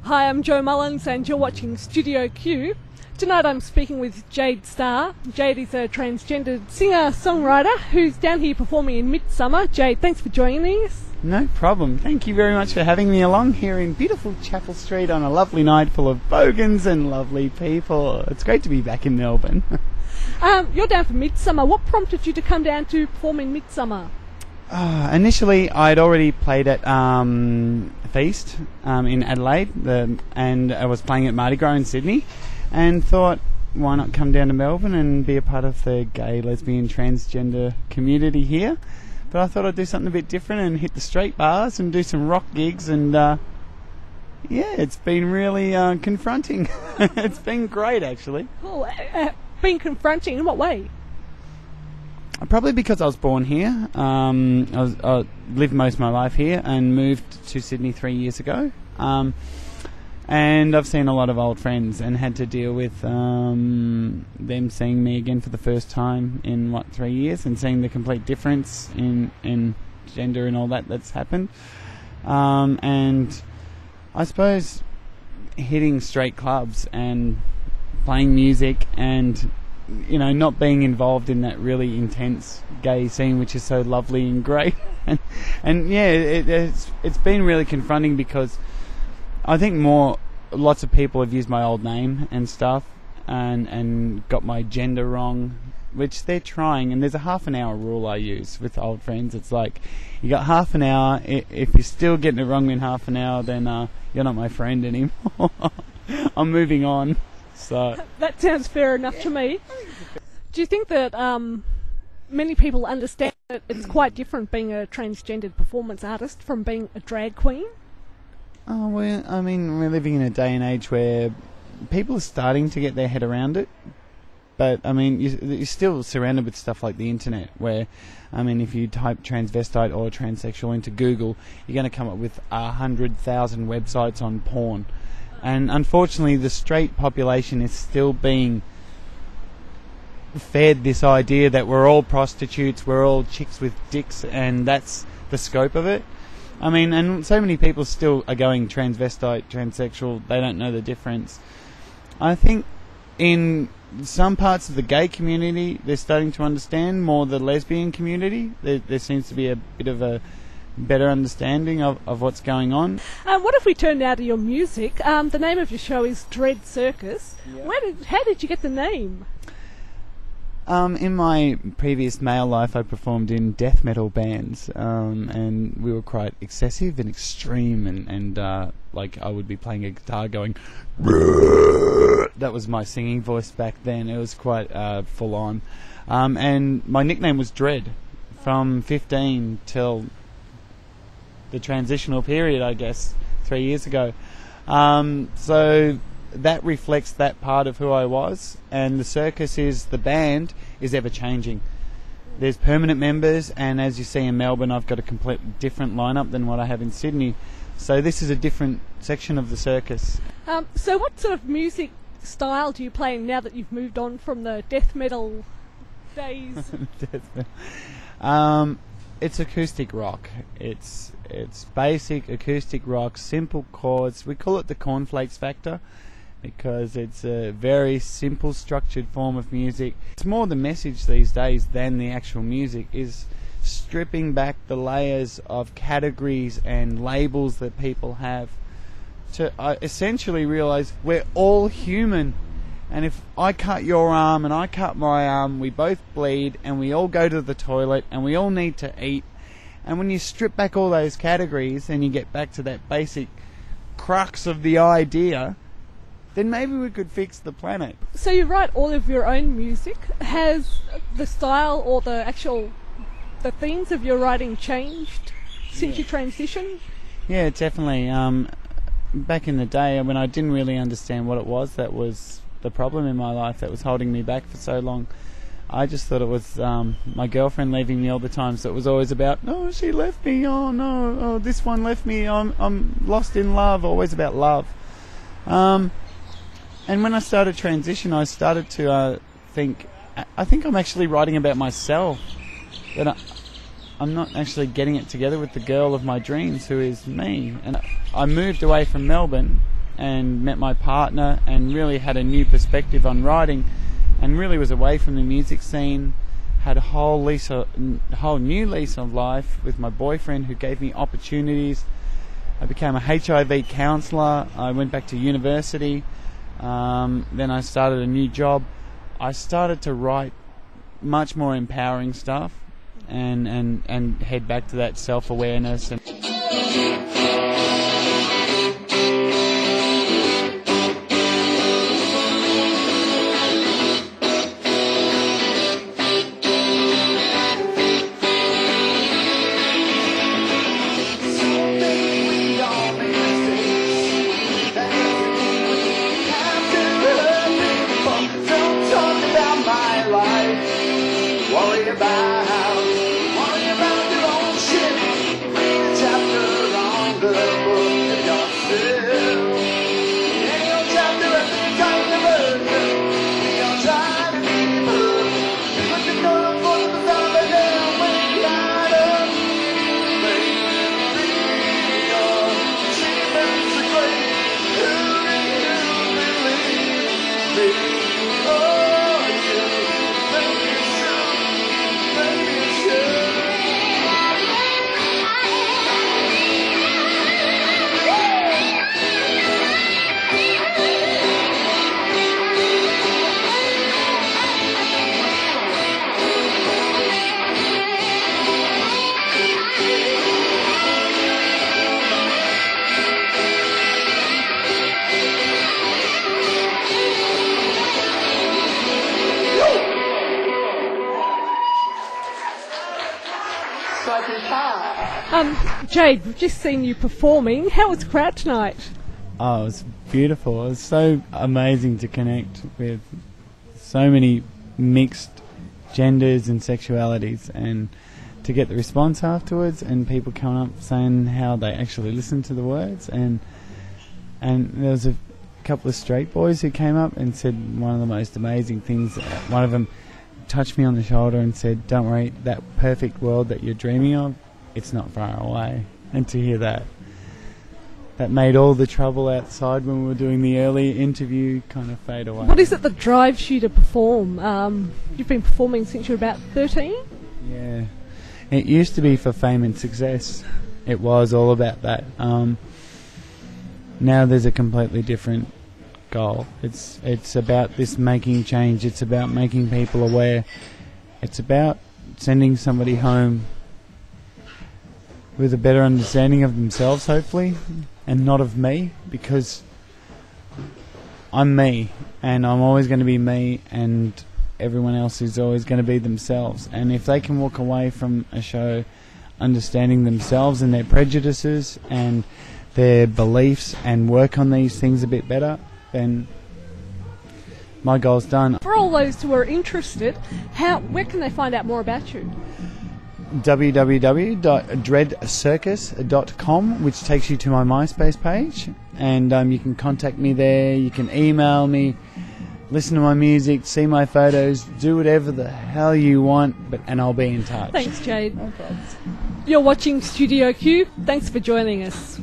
Hi, I'm Jo Mullins and you're watching Studio Q. Tonight I'm speaking with Jade Starr. Jade is a transgendered singer-songwriter who's down here performing in Midsumma. Jade, thanks for joining us. No problem. Thank you very much for having me along here in beautiful Chapel Street on a lovely night full of bogans and lovely people. It's great to be back in Melbourne. You're down for Midsumma. What prompted you to come down to perform in Midsumma? Initially, I'd already played at Feast in Adelaide, and I was playing at Mardi Gras in Sydney, and thought, why not come down to Melbourne and be a part of the gay, lesbian, transgender community here? But I thought I'd do something a bit different and hit the straight bars and do some rock gigs, and yeah, it's been really confronting. It's been great, actually. Cool. Been confronting in what way? Probably because I was born here. I lived most of my life here and moved to Sydney 3 years ago. And I've seen a lot of old friends and had to deal with them seeing me again for the first time in, 3 years, and seeing the complete difference in gender and all that's happened. And I suppose hitting straight clubs and playing music and not being involved in that really intense gay scene, which is so lovely and great, and yeah, it's been really confronting because I think lots of people have used my old name and stuff, and got my gender wrong, which they're trying. And there's a half an hour rule I use with old friends. It's like, you got half an hour. If you're still getting it wrong in half an hour, then you're not my friend anymore. I'm moving on. So that sounds fair enough to me. Do you think that many people understand that it's quite different being a transgendered performance artist from being a drag queen? Oh, well, I mean, we're living in a day and age where people are starting to get their head around it. But, I mean, you're still surrounded with stuff like the internet where, I mean, if you type transvestite or transsexual into Google, you're going to come up with 100,000 websites on porn. And unfortunately, the straight population is still being fed this idea that we're all prostitutes, we're all chicks with dicks, and that's the scope of it. I mean, and so many people still are going transvestite, transsexual, they don't know the difference. I think in some parts of the gay community, they're starting to understand more the lesbian community. There seems to be a bit of a better understanding of what's going on. What if we turn now to your music? The name of your show is Dread Circus. Yeah. How did you get the name? In my previous male life, I performed in death metal bands, and we were quite excessive and extreme, and like I would be playing a guitar going, that was my singing voice back then. It was quite full on, and my nickname was Dread from 15 till the transitional period, I guess, 3 years ago. So that reflects that part of who I was, and the circus the band is ever changing. There's permanent members, and as you see in Melbourne, I've got a completely different lineup than what I have in Sydney. So this is a different section of the circus. So what sort of music style do you play now that you've moved on from the death metal days? It's acoustic rock. It's basic acoustic rock, simple chords. We call it the cornflakes factor because it's a very simple structured form of music. It's more the message these days than the actual music, is stripping back the layers of categories and labels that people have to essentially realize we're all human. And if I cut your arm and I cut my arm, we both bleed and we all go to the toilet and we all need to eat. And when you strip back all those categories and you get back to that basic crux of the idea, then maybe we could fix the planet. So you write all of your own music. Has the style or the themes of your writing changed since you transitioned? Yeah, definitely. Back in the day when I didn't really understand what it was that was the problem in my life that was holding me back for so long, I just thought it was my girlfriend leaving me all the time. So it was always about, oh, she left me, oh no, oh, this one left me, I'm lost in love, always about love. And when I started transition, I started to think, I think I'm actually writing about myself, that I'm not actually getting it together with the girl of my dreams, who is me. And I moved away from Melbourne and met my partner and really had a new perspective on writing, and really was away from the music scene. Had a whole new lease of life with my boyfriend, who gave me opportunities. I became a HIV counsellor. I went back to university. Then I started a new job. I started to write much more empowering stuff, and head back to that self-awareness. And Jade, we've just seen you performing. How was the crowd tonight? oh, it was beautiful. It was so amazing to connect with so many mixed genders and sexualities, and to get the response afterwards, and people coming up saying how they actually listened to the words, and there was a couple of straight boys who came up and said one of the most amazing things. One of them touched me on the shoulder and said, "Don't worry, that perfect world that you're dreaming of, it's not far away." And to hear that made all the trouble outside when we were doing the early interview kind of fade away. What is it that drives you to perform? You've been performing since you're about 13? Yeah. It used to be for fame and success. It was all about that. Now there's a completely different goal. It's about this making change. It's about making people aware. It's about sending somebody home with a better understanding of themselves, hopefully, and not of me, because I'm me, and I'm always going to be me, and everyone else is always going to be themselves. And if they can walk away from a show understanding themselves and their prejudices and their beliefs and work on these things a bit better, then my goal's done. For all those who are interested, where can they find out more about you? www.dreadcircus.com, which takes you to my MySpace page, and you can contact me there. You can email me, listen to my music, see my photos, do whatever the hell you want, and I'll be in touch. Thanks, Jade. No problems. You're watching Studio Q. Thanks for joining us.